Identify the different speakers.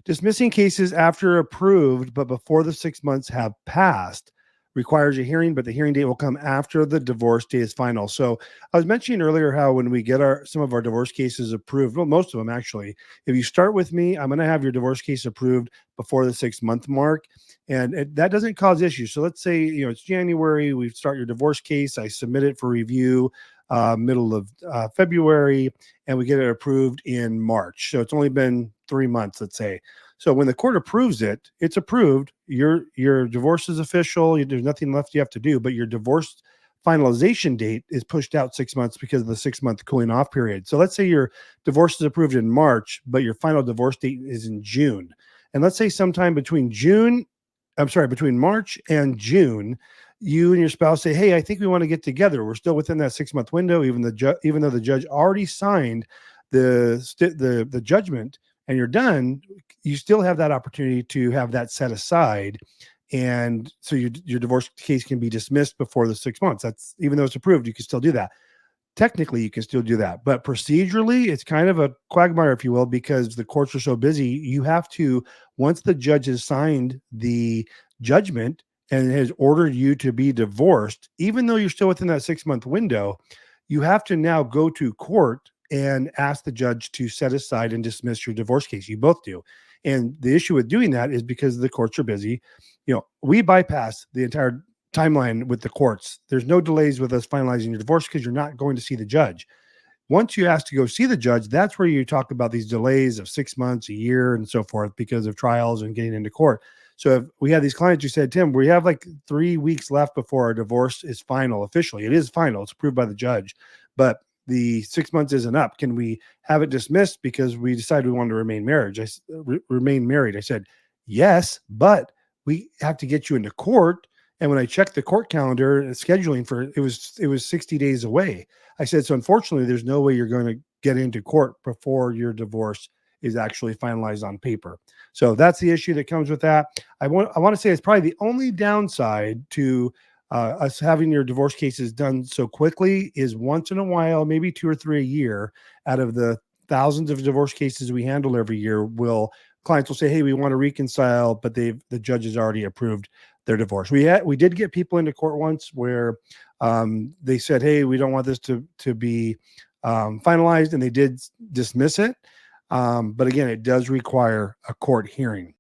Speaker 1: Dismissing cases after approved, but before the 6 months have passed, requires a hearing, but the hearing date will come after the divorce date is final. So I was mentioning earlier how when we get some of our divorce cases approved, well, most of them actually, if you start with me, I'm going to have your divorce case approved before the 6 month mark. And that doesn't cause issues. So let's say, it's January, we start your divorce case, I submit it for review middle of February, and we get it approved in March. So it's only been 3 months, let's say. So when the court approves it, it's approved. Your divorce is official. There's nothing left you have to do, but your divorce finalization date is pushed out 6 months because of the 6 month cooling off period. So let's say your divorce is approved in March, but your final divorce date is in June. And let's say sometime between March and June, you and your spouse say, "Hey, I think we want to get together." We're still within that 6 month window, even though the judge already signed the judgment, and you're done. You still have that opportunity to have that set aside, and so your divorce case can be dismissed before the 6 months. That's even though it's approved, you can still do that. Technically, you can still do that, but procedurally, it's kind of a quagmire, if you will, because the courts are so busy. You have to, once the judge has signed the judgment and has ordered you to be divorced, even though you're still within that 6 month window, you have to now go to court and ask the judge to set aside and dismiss your divorce case. You both do. And the issue with doing that is because the courts are busy. We bypass the entire timeline with the courts. There's no delays with us finalizing your divorce because you're not going to see the judge. Once you ask to go see the judge, that's where you talk about these delays of 6 months, a year, and so forth because of trials and getting into court. So if we have these clients who said, "Tim, we have like 3 weeks left before our divorce is final officially." It is final. It's approved by the judge, but the 6 months isn't up. Can we have it dismissed because we decided we wanted to remain married? Remain married. I said, yes, but we have to get you into court. And when I checked the court calendar scheduling for it was 60 days away. I said, so unfortunately, there's no way you're going to get into court before your divorce is actually finalized on paper. So that's the issue that comes with that. I want to say it's probably the only downside to us having your divorce cases done so quickly is once in a while, maybe 2 or 3 a year, out of the thousands of divorce cases we handle every year, clients will say, "Hey, we want to reconcile," but the judge has already approved their divorce. We did get people into court once where they said, "Hey, we don't want this to be finalized," and they did dismiss it. But again, it does require a court hearing.